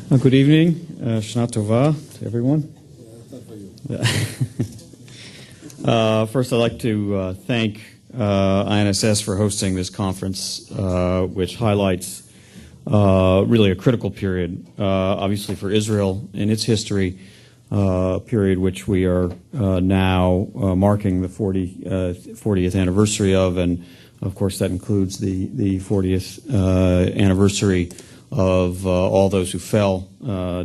Good evening, Shana Tova to everyone. First, I'd like to thank INSS for hosting this conference, which highlights really a critical period, obviously for Israel in its history, a period which we are now marking the 40th anniversary of, and of course that includes the 40th anniversary of all those who fell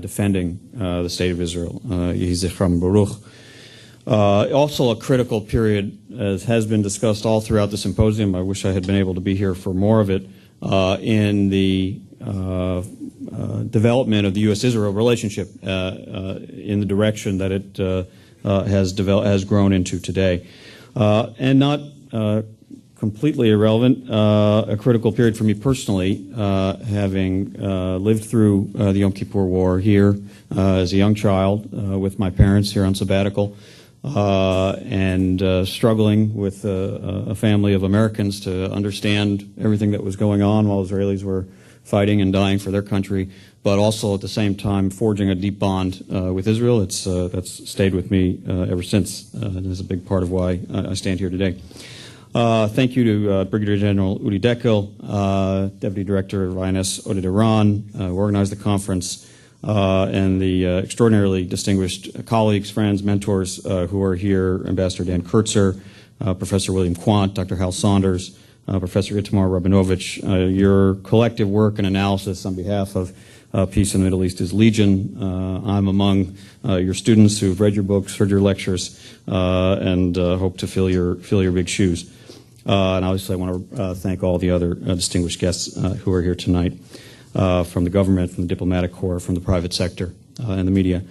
defending the State of Israel. Yehi Zichram Baruch. Also a critical period, as has been discussed all throughout the symposium. I wish I had been able to be here for more of it, in the development of the U.S.-Israel relationship in the direction that it has grown into today. And not completely irrelevant, a critical period for me personally, having lived through the Yom Kippur War here as a young child with my parents here on sabbatical, and struggling with a family of Americans to understand everything that was going on while Israelis were fighting and dying for their country, but also at the same time forging a deep bond with Israel. That's stayed with me ever since, and is a big part of why I stand here today. Thank you to Brigadier General Udi Dekel, Deputy Director of INS Oded Iran, who organized the conference, and the extraordinarily distinguished colleagues, friends, mentors who are here, Ambassador Dan Kurtzer, Professor William Quant, Dr. Hal Saunders, Professor Itamar Rabinovich. Your collective work and analysis on behalf of peace in the Middle East is legion. I'm among your students who've read your books, heard your lectures, and hope to fill your big shoes. And obviously I want to thank all the other distinguished guests who are here tonight, from the government, from the diplomatic corps, from the private sector, and the media.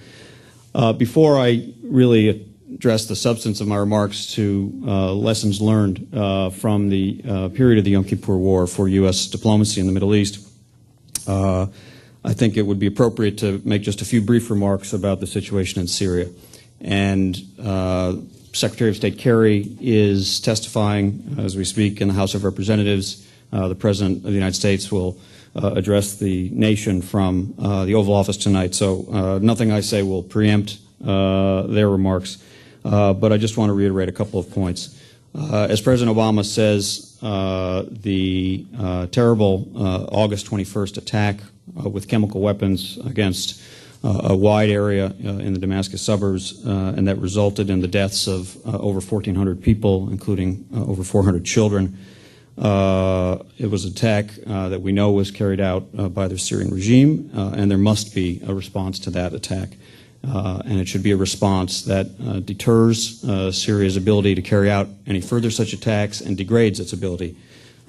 Before I really address the substance of my remarks to lessons learned from the period of the Yom Kippur War for U.S. diplomacy in the Middle East, I think it would be appropriate to make just a few brief remarks about the situation in Syria. And Secretary of State Kerry is testifying as we speak in the House of Representatives. The President of the United States will address the nation from the Oval Office tonight, so nothing I say will preempt their remarks. But I just want to reiterate a couple of points. As President Obama says, the terrible August 21st attack with chemical weapons against a wide area in the Damascus suburbs, and that resulted in the deaths of over 1,400 people, including over 400 children. It was an attack that we know was carried out by the Syrian regime, and there must be a response to that attack. And it should be a response that deters Syria's ability to carry out any further such attacks and degrades its ability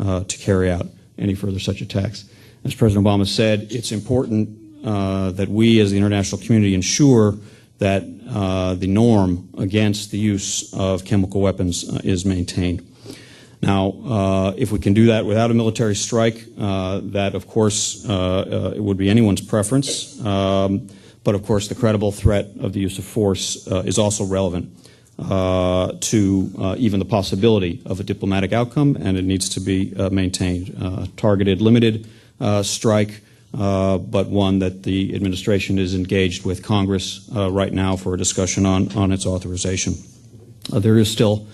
to carry out any further such attacks. As President Obama said, it's important that we as the international community ensure that the norm against the use of chemical weapons is maintained. Now, if we can do that without a military strike, that of course it would be anyone's preference. But of course, the credible threat of the use of force is also relevant to even the possibility of a diplomatic outcome, and it needs to be maintained. Targeted, limited strike, but one that the administration is engaged with Congress right now for a discussion on its authorization. There is still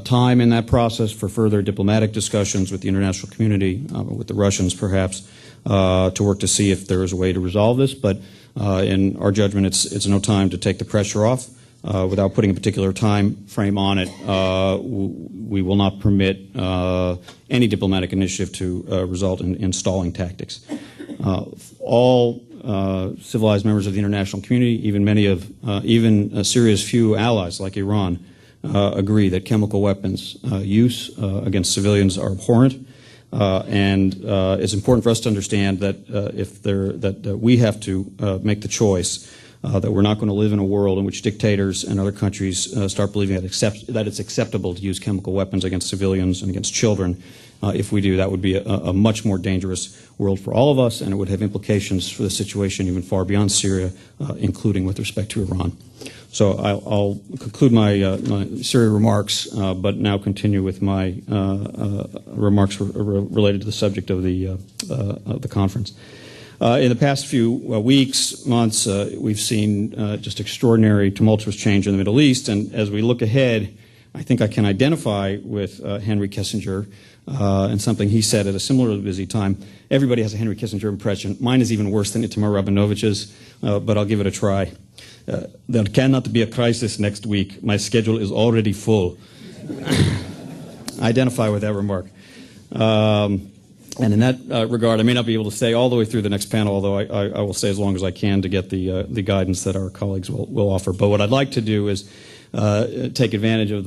time in that process for further diplomatic discussions with the international community, with the Russians perhaps, to work to see if there is a way to resolve this. But in our judgment, it's no time to take the pressure off. Without putting a particular time frame on it, we will not permit any diplomatic initiative to result in stalling tactics. All civilized members of the international community, even many of Syria's few allies like Iran, agree that chemical weapons use against civilians are abhorrent. And it's important for us to understand that we have to make the choice that we're not going to live in a world in which dictators and other countries start believing that it's acceptable to use chemical weapons against civilians and against children. If we do, that would be a much more dangerous world for all of us, and it would have implications for the situation even far beyond Syria, including with respect to Iran. So I'll conclude my Syria remarks, but now continue with my remarks related to the subject of the conference. In the past few weeks, months, we've seen just extraordinary tumultuous change in the Middle East, and as we look ahead, I think I can identify with Henry Kissinger and something he said at a similarly busy time. Everybody has a Henry Kissinger impression. Mine is even worse than Itamar Rabinovich's, but I'll give it a try. There cannot be a crisis next week. My schedule is already full. I identify with that remark. And in that regard, I may not be able to stay all the way through the next panel, although I will stay as long as I can to get the guidance that our colleagues will offer. But what I'd like to do is take advantage of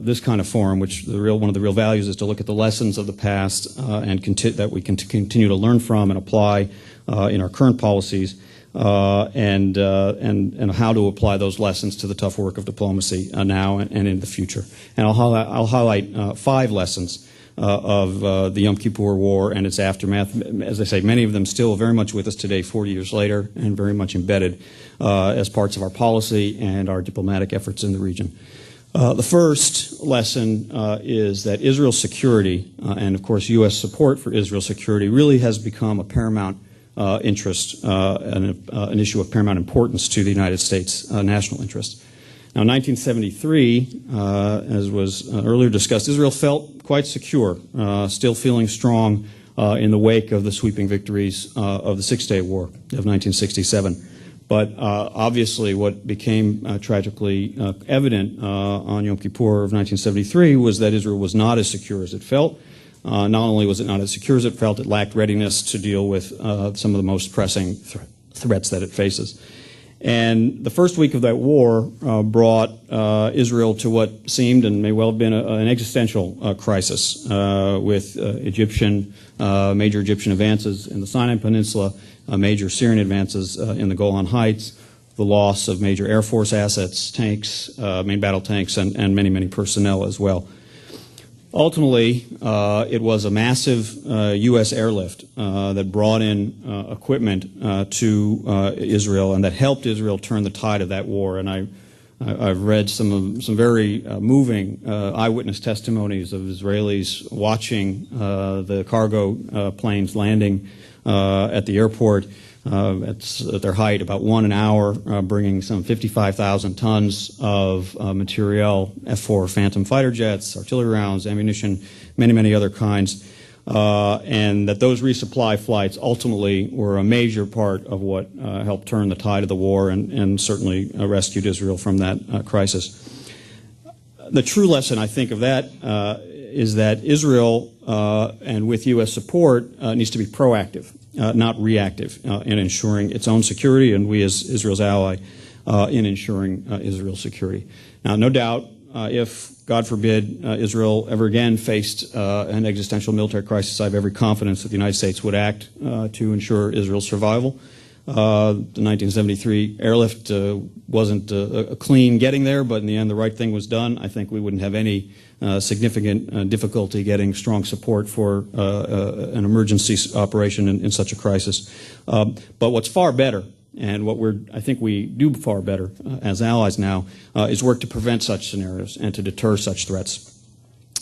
this kind of forum, which one of the real values is to look at the lessons of the past and that we can continue to learn from and apply in our current policies, and how to apply those lessons to the tough work of diplomacy now and in the future. And I'll highlight 5 lessons of the Yom Kippur War and its aftermath. As I say, many of them still very much with us today, 40 years later, and very much embedded as parts of our policy and our diplomatic efforts in the region. The first lesson is that Israel's security, and of course U.S. support for Israel's security, really has become a paramount interest, an issue of paramount importance to the United States national interest. Now, in 1973, as was earlier discussed, Israel felt quite secure, still feeling strong in the wake of the sweeping victories of the Six-Day War of 1967. But obviously what became tragically evident on Yom Kippur of 1973 was that Israel was not as secure as it felt. Not only was it not as secure as it felt, it lacked readiness to deal with some of the most pressing threats that it faces. And the first week of that war brought Israel to what seemed and may well have been an existential crisis with major Egyptian advances in the Sinai Peninsula, major Syrian advances in the Golan Heights, the loss of major Air Force assets, tanks, main battle tanks, and many, many personnel as well. Ultimately, it was a massive U.S. airlift that brought in equipment to Israel and that helped Israel turn the tide of that war. And I've read some very moving eyewitness testimonies of Israelis watching the cargo planes landing at the airport. At their height, about 1 an hour, bringing some 55,000 tons of materiel, F-4 Phantom fighter jets, artillery rounds, ammunition, many, many other kinds, and that those resupply flights ultimately were a major part of what helped turn the tide of the war and certainly rescued Israel from that crisis. The true lesson, I think, of that is that Israel, and with U.S. support, needs to be proactive. Not reactive in ensuring its own security, and we as Israel's ally in ensuring Israel's security. Now, no doubt, if, God forbid, Israel ever again faced an existential military crisis, I have every confidence that the United States would act to ensure Israel's survival. The 1973 airlift wasn't a clean getting there, but in the end the right thing was done. I think we wouldn't have any significant difficulty getting strong support for an emergency operation in such a crisis. But what's far better, and what I think we do far better as allies now, is work to prevent such scenarios and to deter such threats.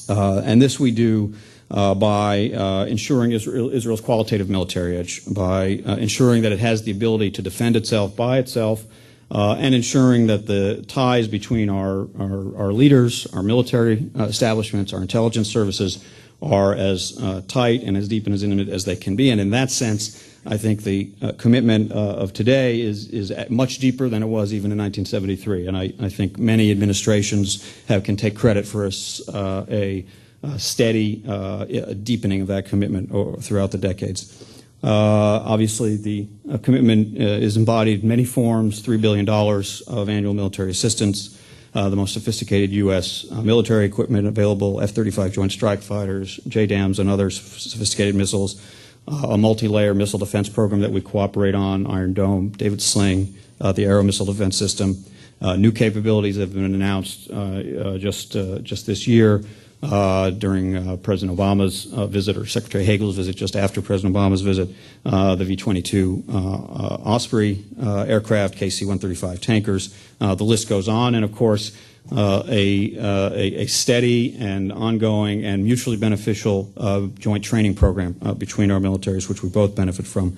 And this we do by ensuring Israel's qualitative military edge, by ensuring that it has the ability to defend itself by itself, and ensuring that the ties between our leaders, our military establishments, our intelligence services are as tight and as deep and as intimate as they can be. And in that sense, I think the commitment of today is much deeper than it was even in 1973. And I think many administrations can take credit for a steady deepening of that commitment throughout the decades. Obviously, the commitment is embodied in many forms: $3 billion of annual military assistance, the most sophisticated U.S. Military equipment available, F-35 Joint Strike Fighters, JDAMs, and other sophisticated missiles, a multi-layer missile defense program that we cooperate on, Iron Dome, David Sling, the Aero Missile Defense System. New capabilities have been announced just this year. During President Obama's visit, or Secretary Hagel's visit just after President Obama's visit, the V-22 Osprey aircraft, KC-135 tankers, the list goes on, and of course a steady and ongoing and mutually beneficial joint training program between our militaries, which we both benefit from.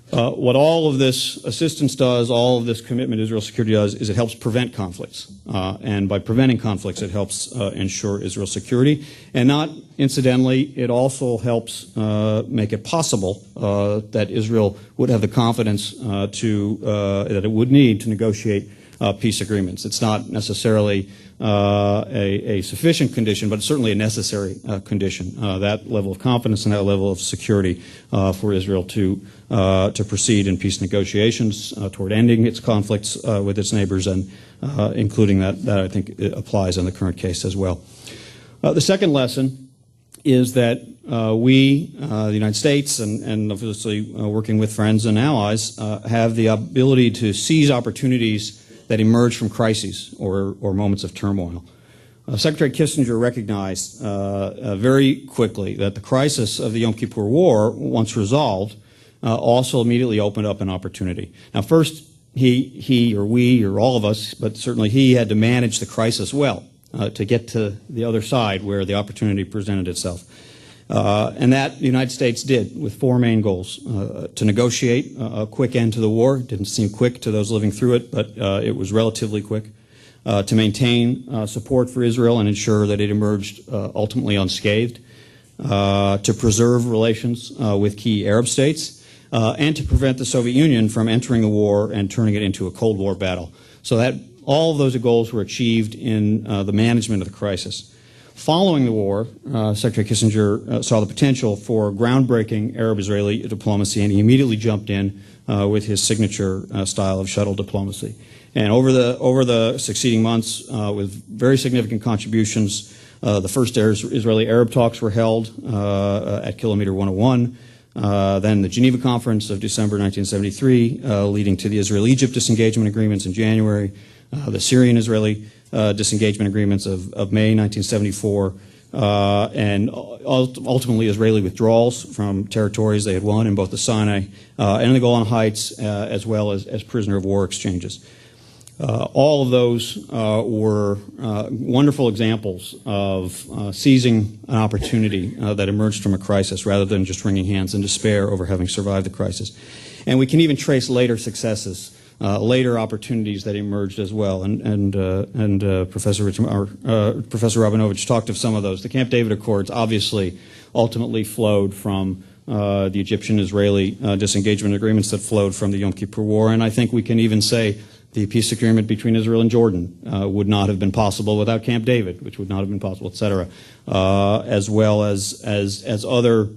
What all of this assistance does, all of this commitment to Israel's security does, is it helps prevent conflicts. And by preventing conflicts, it helps ensure Israel's security. And not incidentally, it also helps make it possible that Israel would have the confidence that it would need to negotiate peace agreements. It's not necessarily a sufficient condition, but it's certainly a necessary condition. That level of confidence and that level of security for Israel to proceed in peace negotiations toward ending its conflicts with its neighbors, and including that I think it applies in the current case as well. The second lesson is that we, the United States, and obviously working with friends and allies, have the ability to seize opportunities that emerge from crises or moments of turmoil. Secretary Kissinger recognized very quickly that the crisis of the Yom Kippur War, once resolved, also immediately opened up an opportunity. Now, first, he or we or all of us, but certainly he had to manage the crisis well to get to the other side where the opportunity presented itself. And that the United States did with four main goals. To negotiate a quick end to the war. It didn't seem quick to those living through it, but it was relatively quick. To maintain support for Israel and ensure that it emerged ultimately unscathed. To preserve relations with key Arab states. And to prevent the Soviet Union from entering the war and turning it into a Cold War battle. So that all of those goals were achieved in the management of the crisis. Following the war, Secretary Kissinger saw the potential for groundbreaking Arab-Israeli diplomacy, and he immediately jumped in with his signature style of shuttle diplomacy. And over the succeeding months, with very significant contributions, the first Israeli-Arab talks were held at Kilometer 101. Then the Geneva Conference of December 1973, leading to the Israel-Egypt disengagement agreements in January, the Syrian-Israeli disengagement agreements of May 1974, and ultimately Israeli withdrawals from territories they had won in both the Sinai and the Golan Heights, as well as prisoner of war exchanges. All of those were wonderful examples of seizing an opportunity that emerged from a crisis rather than just wringing hands in despair over having survived the crisis. And we can even trace later successes, later opportunities that emerged as well. And Professor Rabinovich talked of some of those. The Camp David Accords obviously ultimately flowed from the Egyptian-Israeli disengagement agreements that flowed from the Yom Kippur War. And I think we can even say the peace agreement between Israel and Jordan would not have been possible without Camp David, which would not have been possible, etc., as well as other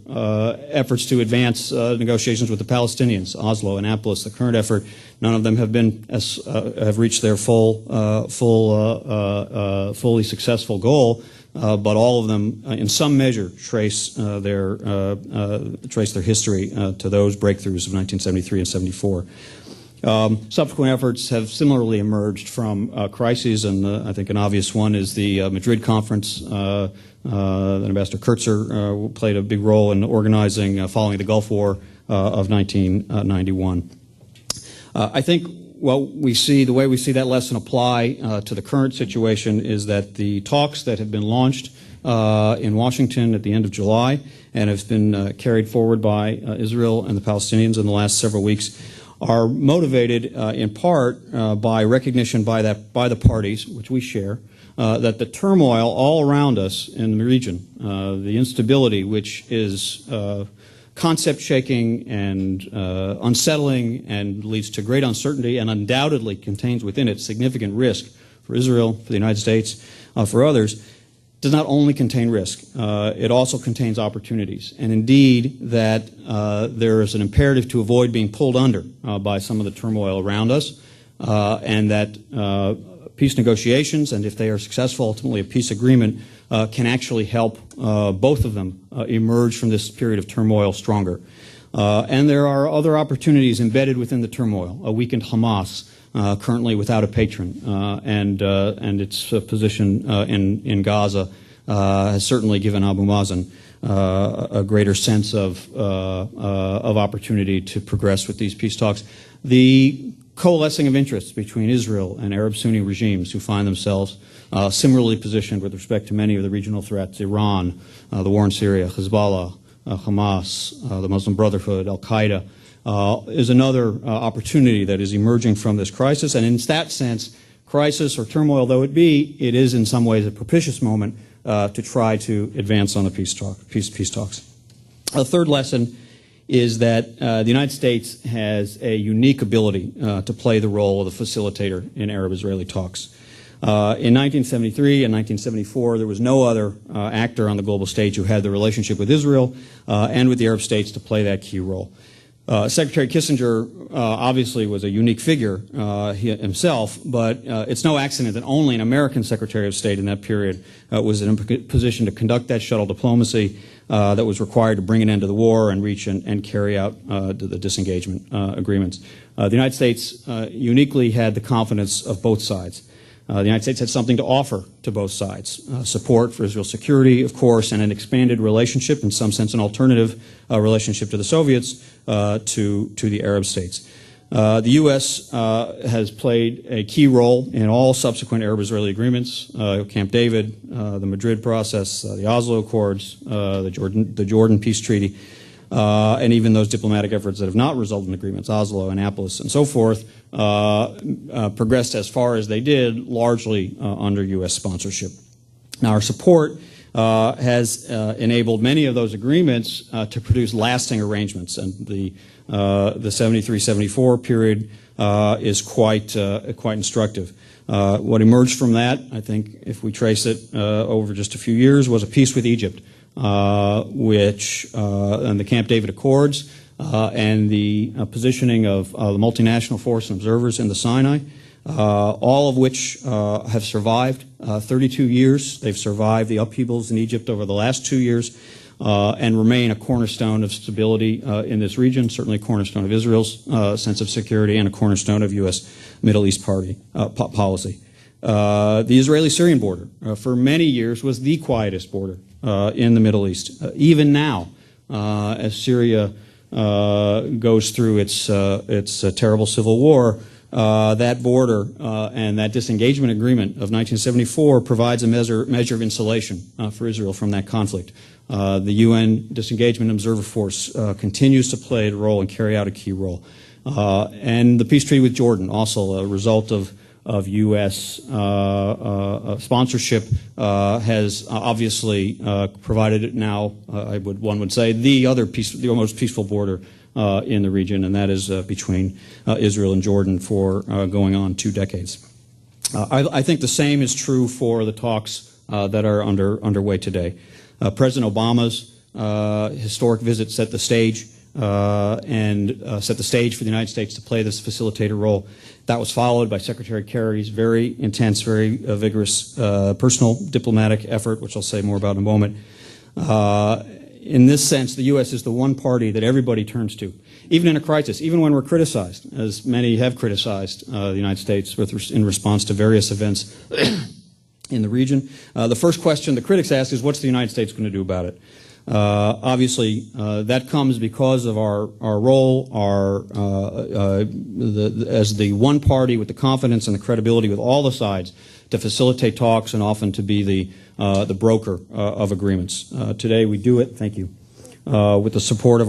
efforts to advance negotiations with the Palestinians, Oslo, Annapolis, the current effort. None of them have been have reached their fully successful goal, but all of them, in some measure, trace their history to those breakthroughs of 1973 and 74. Subsequent efforts have similarly emerged from crises, and I think an obvious one is the Madrid conference. Ambassador Kurtzer played a big role in organizing following the Gulf War of 1991. I think the way we see that lesson apply to the current situation is that the talks that have been launched in Washington at the end of July and have been carried forward by Israel and the Palestinians in the last several weeks are motivated in part by recognition by the parties, which we share, that the turmoil all around us in the region, the instability which is concept-shaking and unsettling and leads to great uncertainty and undoubtedly contains within it significant risk for Israel, for the United States, for others, does not only contain risk, it also contains opportunities. And indeed, that there is an imperative to avoid being pulled under by some of the turmoil around us, and that peace negotiations, and if they are successful, ultimately a peace agreement, can actually help both of them emerge from this period of turmoil stronger. And there are other opportunities embedded within the turmoil. A weakened Hamas, currently without a patron, and its position in Gaza has certainly given Abu Mazen a greater sense of opportunity to progress with these peace talks. The coalescing of interests between Israel and Arab Sunni regimes who find themselves similarly positioned with respect to many of the regional threats: Iran, the war in Syria, Hezbollah, Hamas, the Muslim Brotherhood, Al-Qaeda, is another opportunity that is emerging from this crisis. And in that sense, crisis or turmoil though it be, it is in some ways a propitious moment to try to advance on the peace talks. A third lesson is that the United States has a unique ability to play the role of the facilitator in Arab-Israeli talks. In 1973 and 1974, there was no other actor on the global stage who had the relationship with Israel and with the Arab states to play that key role. Secretary Kissinger obviously was a unique figure himself, but it's no accident that only an American Secretary of State in that period was in a position to conduct that shuttle diplomacy that was required to bring an end to the war and reach and carry out the disengagement agreements. The United States uniquely had the confidence of both sides. The United States had something to offer to both sides, support for Israel's security, of course, and an expanded relationship, in some sense an alternative relationship to the Soviets, to the Arab states. The U.S. has played a key role in all subsequent Arab-Israeli agreements, Camp David, the Madrid process, the Oslo Accords, the Jordan Peace Treaty, and even those diplomatic efforts that have not resulted in agreements, Oslo, Annapolis, and so forth, progressed as far as they did, largely under U.S. sponsorship. Now, our support has enabled many of those agreements to produce lasting arrangements, and the 73-74 period is quite instructive. What emerged from that, I think, if we trace it over just a few years, was a peace with Egypt, and the Camp David Accords, and the positioning of the multinational force and observers in the Sinai, all of which have survived 32 years. They've survived the upheavals in Egypt over the last 2 years and remain a cornerstone of stability in this region, certainly a cornerstone of Israel's sense of security and a cornerstone of U.S. Middle East policy. The Israeli-Syrian border for many years was the quietest border in the Middle East. Even now, as Syria goes through its terrible civil war, that border and that disengagement agreement of 1974 provides a measure of insulation for Israel from that conflict. The UN Disengagement Observer Force continues to play a role and carry out a key role. And the peace treaty with Jordan, also a result of U.S. Sponsorship, has obviously provided it now, one would say, the most peaceful border in the region, and that is between Israel and Jordan for going on 2 decades. I think the same is true for the talks that are underway today. President Obama's historic visit set the stage for the United States to play this facilitator role. That was followed by Secretary Kerry's very intense, very vigorous personal diplomatic effort, which I'll say more about in a moment. In this sense, the U.S. is the one party that everybody turns to, even in a crisis, even when we're criticized, as many have criticized the United States in response to various events in the region. The first question the critics ask is, what's the United States going to do about it? Obviously, that comes because of our role, as the one party with the confidence and the credibility with all the sides to facilitate talks and often to be the broker of agreements. Today we do it, thank you, with the support of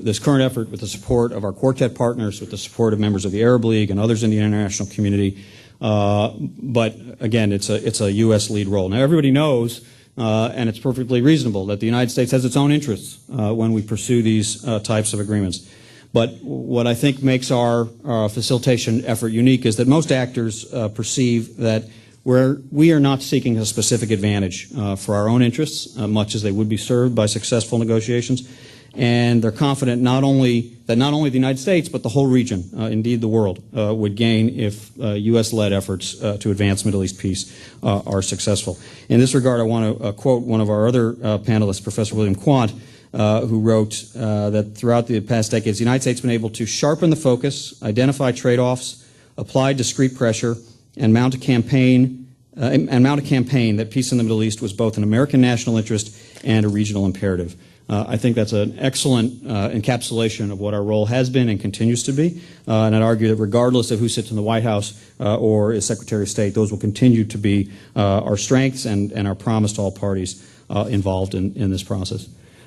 this current effort, with the support of our quartet partners, with the support of members of the Arab League and others in the international community. But again, it's a U.S. lead role. Now everybody knows, and it's perfectly reasonable, that the United States has its own interests when we pursue these types of agreements. But what I think makes our facilitation effort unique is that most actors perceive that we are not seeking a specific advantage for our own interests, much as they would be served by successful negotiations. And they're confident not only the United States, but the whole region, indeed the world, would gain if U.S.-led efforts to advance Middle East peace are successful. In this regard, I want to quote one of our other panelists, Professor William Quandt, who wrote that throughout the past decades, the United States has been able to sharpen the focus, identify trade-offs, apply discrete pressure, and mount a campaign that peace in the Middle East was both an American national interest and a regional imperative. I think that's an excellent encapsulation of what our role has been and continues to be. And I'd argue that regardless of who sits in the White House or is Secretary of State, those will continue to be our strengths and our promise to all parties involved in this process.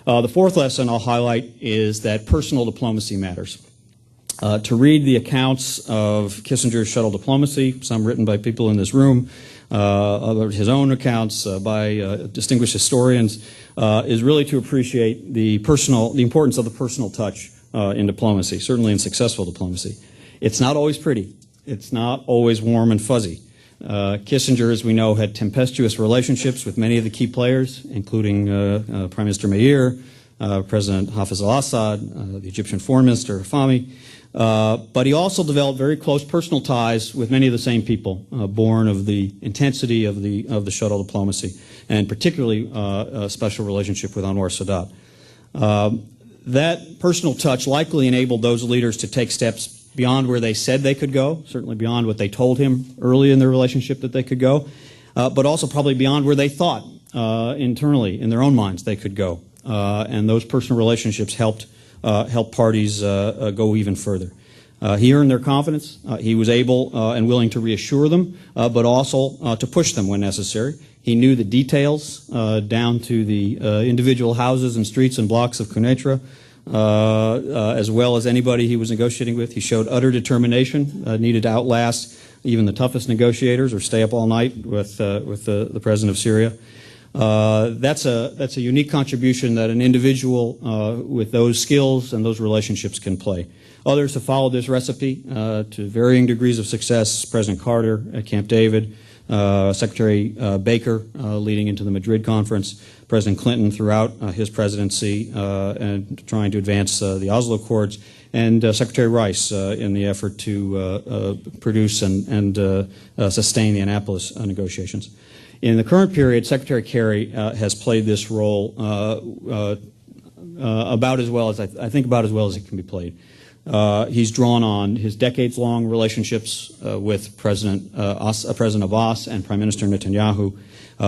The fourth lesson I'll highlight is that personal diplomacy matters. To read the accounts of Kissinger's shuttle diplomacy, some written by people in this room, his own accounts by distinguished historians, is really to appreciate the importance of the personal touch in diplomacy, certainly in successful diplomacy. It's not always pretty. It's not always warm and fuzzy. Kissinger, as we know, had tempestuous relationships with many of the key players, including Prime Minister Meir, President Hafez al-Assad, the Egyptian Foreign Minister Fahmy. But he also developed very close personal ties with many of the same people, born of the intensity of the shuttle diplomacy, and particularly a special relationship with Anwar Sadat. That personal touch likely enabled those leaders to take steps beyond where they said they could go, certainly beyond what they told him early in their relationship that they could go, but also probably beyond where they thought internally in their own minds they could go. And those personal relationships helped parties go even further. He earned their confidence. He was able and willing to reassure them, but also to push them when necessary. He knew the details down to the individual houses and streets and blocks of Quneitra, as well as anybody he was negotiating with. He showed utter determination, needed to outlast even the toughest negotiators or stay up all night with the president of Syria. That's a unique contribution that an individual with those skills and those relationships can play. Others have followed this recipe to varying degrees of success. President Carter at Camp David, Secretary Baker leading into the Madrid conference, President Clinton throughout his presidency and trying to advance the Oslo Accords, and Secretary Rice in the effort to produce and sustain the Annapolis negotiations. In the current period, Secretary Kerry has played this role about as well as I think about as well as it can be played. He's drawn on his decades-long relationships with President Abbas and Prime Minister Netanyahu.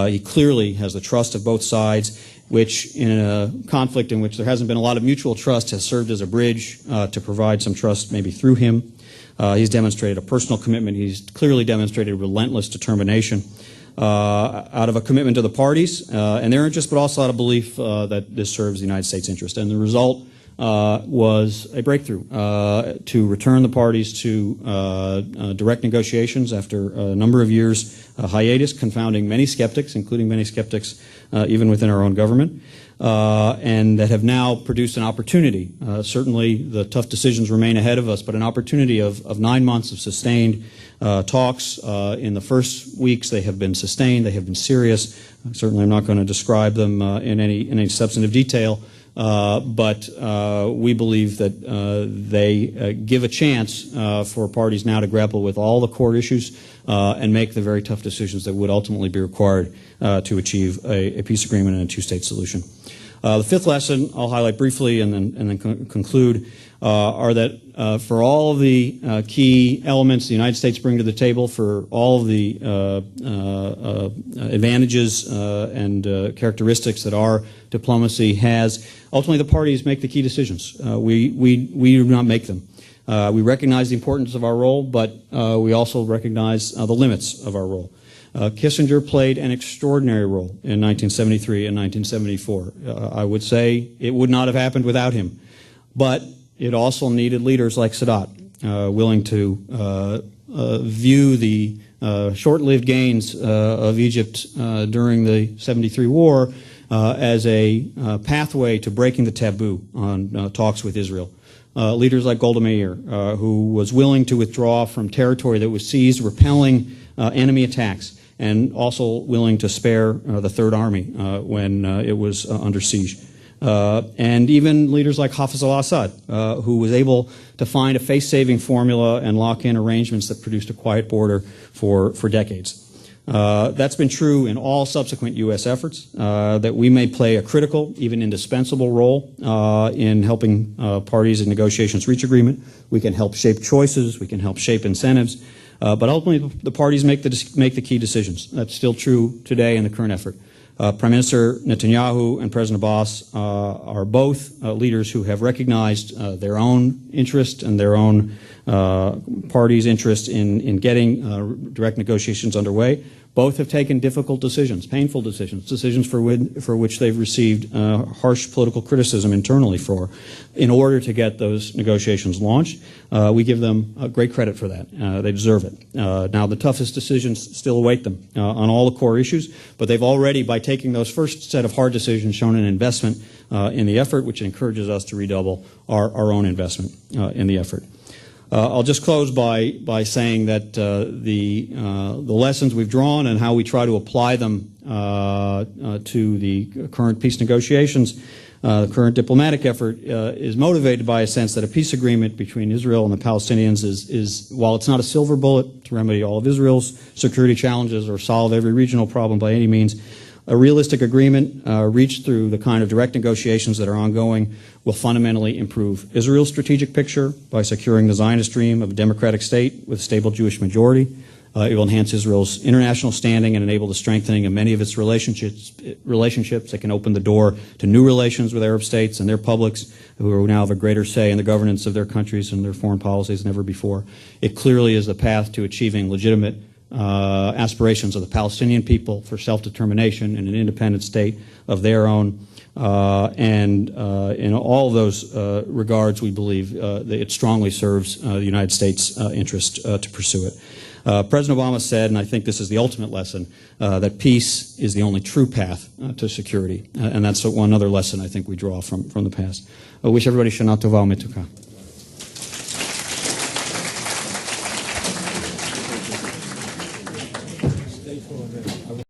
He clearly has the trust of both sides, which in a conflict in which there hasn't been a lot of mutual trust has served as a bridge to provide some trust maybe through him. He's demonstrated a personal commitment. He's clearly demonstrated relentless determination out of a commitment to the parties and their interests, but also out of belief that this serves the United States' interest. And the result was a breakthrough to return the parties to direct negotiations after a number of years hiatus, confounding many skeptics, including many skeptics even within our own government, and that have now produced an opportunity. Certainly the tough decisions remain ahead of us, but an opportunity of 9 months of sustained talks. In the first weeks they have been sustained, they have been serious. Certainly I'm not going to describe them in any substantive detail. But we believe that they give a chance for parties now to grapple with all the core issues and make the very tough decisions that would ultimately be required to achieve a peace agreement and a two-state solution. The fifth lesson I'll highlight briefly and then conclude are that for all of the key elements the United States bring to the table, for all of the advantages and characteristics that our diplomacy has, ultimately the parties make the key decisions. We do not make them. We recognize the importance of our role, but we also recognize the limits of our role. Kissinger played an extraordinary role in 1973 and 1974. I would say it would not have happened without him. But it also needed leaders like Sadat, willing to view the short-lived gains of Egypt during the 73 war as a pathway to breaking the taboo on talks with Israel. Leaders like Golda Meir, who was willing to withdraw from territory that was seized, repelling enemy attacks, and also willing to spare the Third Army when it was under siege. And even leaders like Hafez al-Assad, who was able to find a face-saving formula and lock in arrangements that produced a quiet border for decades. That's been true in all subsequent U.S. efforts, that we may play a critical, even indispensable role in helping parties in negotiations reach agreement. We can help shape choices, we can help shape incentives, but ultimately the parties make the key decisions. That's still true today in the current effort. Prime Minister Netanyahu and President Abbas are both leaders who have recognized their own interest and their own party's interest in getting direct negotiations underway. Both have taken difficult decisions, painful decisions, decisions for which they've received harsh political criticism internally in order to get those negotiations launched. We give them great credit for that. They deserve it. Now, the toughest decisions still await them on all the core issues, but they've already, by taking those first set of hard decisions, shown an investment in the effort, which encourages us to redouble our own investment in the effort. I'll just close by saying that the lessons we've drawn and how we try to apply them to the current peace negotiations, the current diplomatic effort, is motivated by a sense that a peace agreement between Israel and the Palestinians is, while it's not a silver bullet to remedy all of Israel's security challenges or solve every regional problem by any means, a realistic agreement reached through the kind of direct negotiations that are ongoing will fundamentally improve Israel's strategic picture by securing the Zionist dream of a democratic state with a stable Jewish majority. It will enhance Israel's international standing and enable the strengthening of many of its relationships. It can open the door to new relations with Arab states and their publics who now have a greater say in the governance of their countries and their foreign policies than ever before. It clearly is the path to achieving legitimate aspirations of the Palestinian people for self-determination and an independent state of their own. In all of those regards, we believe that it strongly serves the United States' interest to pursue it. President Obama said, and I think this is the ultimate lesson, that peace is the only true path to security. And that's one other lesson I think we draw from the past. I wish everybody Shana Tova U'Metuka.